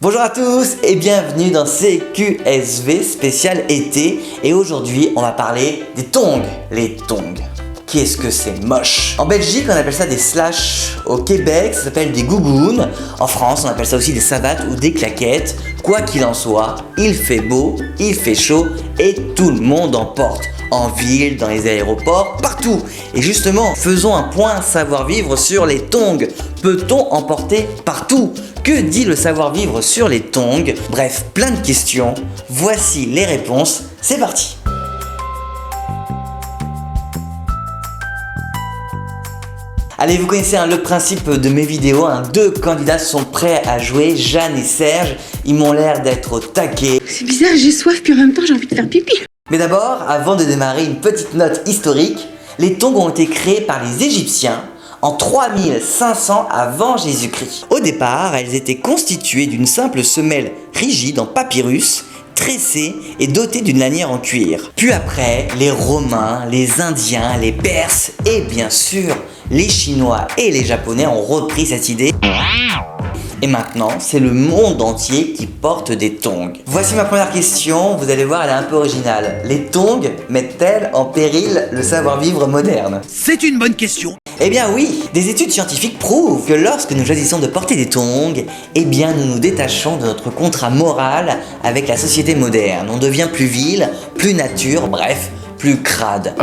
Bonjour à tous et bienvenue dans CQSV spécial été. Et aujourd'hui on va parler des tongs. Les tongs. Qu'est-ce que c'est moche. En Belgique on appelle ça des slash. Au Québec ça s'appelle des gougounes. En France on appelle ça aussi des savates ou des claquettes. Quoi qu'il en soit, il fait beau, il fait chaud et tout le monde en porte. En ville, dans les aéroports, partout. Et justement, faisons un point savoir-vivre sur les tongs. Peut-on en porter partout? Que dit le savoir-vivre sur les tongs? Bref, plein de questions. Voici les réponses. C'est parti. Allez, vous connaissez le principe de mes vidéos. Deux candidats sont prêts à jouer, Jeanne et Serge. Ils m'ont l'air d'être au taquet. C'est bizarre, j'ai soif puis en même temps j'ai envie de faire pipi. Mais d'abord, avant de démarrer, une petite note historique. Les tongs ont été créés par les Égyptiens en 3500 avant Jésus-Christ. Au départ, elles étaient constituées d'une simple semelle rigide en papyrus, tressée et dotée d'une lanière en cuir. Puis après, les Romains, les Indiens, les Perses et bien sûr les Chinois et les Japonais ont repris cette idée. Et maintenant, c'est le monde entier qui porte des tongs. Voici ma première question, vous allez voir, elle est un peu originale. Les tongs mettent-elles en péril le savoir-vivre moderne? C'est une bonne question. Eh bien oui, des études scientifiques prouvent que lorsque nous choisissons de porter des tongs, eh bien nous nous détachons de notre contrat moral avec la société moderne. On devient plus vil, plus nature, bref, plus crade.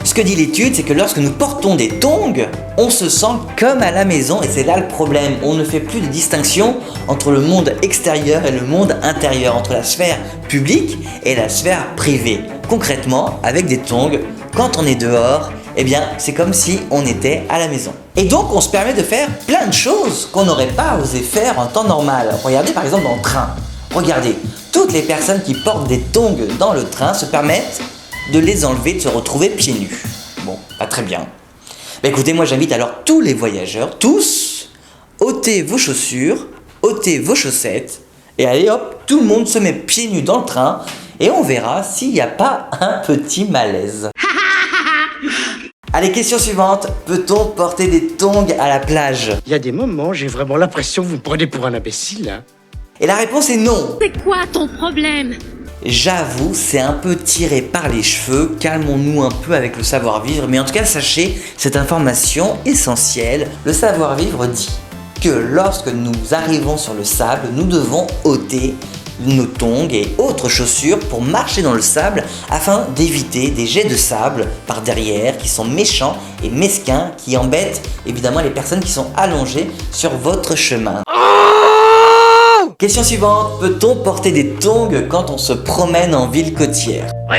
Ce que dit l'étude, c'est que lorsque nous portons des tongs, on se sent comme à la maison et c'est là le problème. On ne fait plus de distinction entre le monde extérieur et le monde intérieur, entre la sphère publique et la sphère privée. Concrètement, avec des tongs, quand on est dehors, eh bien c'est comme si on était à la maison. Et donc on se permet de faire plein de choses qu'on n'aurait pas osé faire en temps normal. Regardez par exemple dans le train. Regardez, toutes les personnes qui portent des tongs dans le train se permettent de les enlever, de se retrouver pieds nus. Bon, pas très bien. Bah écoutez, moi j'invite alors tous les voyageurs, tous, ôtez vos chaussures, ôtez vos chaussettes, et allez hop, tout le monde se met pieds nus dans le train, et on verra s'il n'y a pas un petit malaise. Allez, question suivante, peut-on porter des tongs à la plage? Il y a des moments, j'ai vraiment l'impression que vous me prenez pour un imbécile, hein. Et la réponse est non. C'est quoi ton problème? J'avoue, c'est un peu tiré par les cheveux, calmons-nous un peu avec le savoir-vivre, mais en tout cas sachez cette information essentielle, le savoir-vivre dit que lorsque nous arrivons sur le sable, nous devons ôter nos tongs et autres chaussures pour marcher dans le sable afin d'éviter des jets de sable par derrière qui sont méchants et mesquins, qui embêtent évidemment les personnes qui sont allongées sur votre chemin. Question suivante, peut-on porter des tongs quand on se promène en ville côtière? Oui!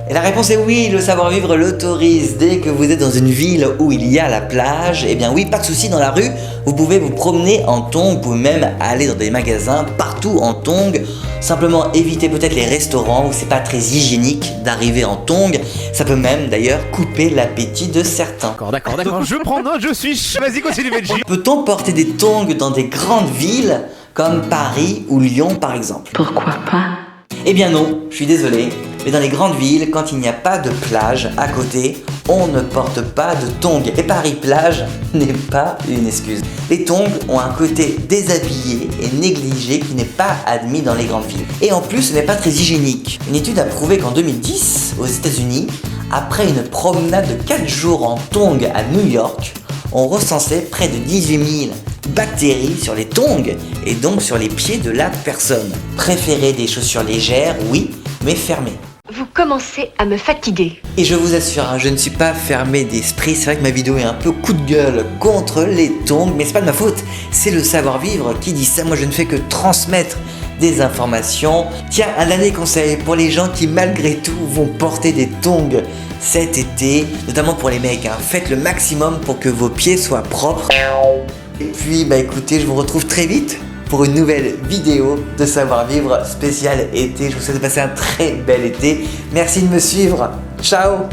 Et la réponse est oui, le savoir-vivre l'autorise. Dès que vous êtes dans une ville où il y a la plage, eh bien oui, pas de souci, dans la rue, vous pouvez vous promener en tongs, vous pouvez même aller dans des magasins partout en tongs. Simplement évitez peut-être les restaurants où c'est pas très hygiénique d'arriver en tongs. Ça peut même d'ailleurs couper l'appétit de certains. D'accord, je prends note, je suis... Vas-y, continue, Benji. Peut-on porter des tongs dans des grandes villes comme Paris ou Lyon par exemple? Pourquoi pas? Eh bien non, je suis désolé, mais dans les grandes villes, quand il n'y a pas de plage à côté, on ne porte pas de tongs. Et Paris-Plage n'est pas une excuse. Les tongs ont un côté déshabillé et négligé qui n'est pas admis dans les grandes villes. Et en plus, ce n'est pas très hygiénique. Une étude a prouvé qu'en 2010, aux États-Unis, après une promenade de 4 jours en tongs à New York, on recensait près de 18 000 bactéries sur les tongs et donc sur les pieds de la personne. Préférez des chaussures légères, oui, mais fermées. Vous commencez à me fatiguer. Et je vous assure, je ne suis pas fermé d'esprit, c'est vrai que ma vidéo est un peu coup de gueule contre les tongs, mais c'est pas de ma faute, c'est le savoir-vivre qui dit ça, moi je ne fais que transmettre des informations. Tiens, un dernier conseil pour les gens qui malgré tout vont porter des tongs cet été, notamment pour les mecs, faites le maximum pour que vos pieds soient propres. Et puis bah écoutez, je vous retrouve très vite pour une nouvelle vidéo de savoir-vivre spécial été. Je vous souhaite de passer un très bel été. Merci de me suivre. Ciao!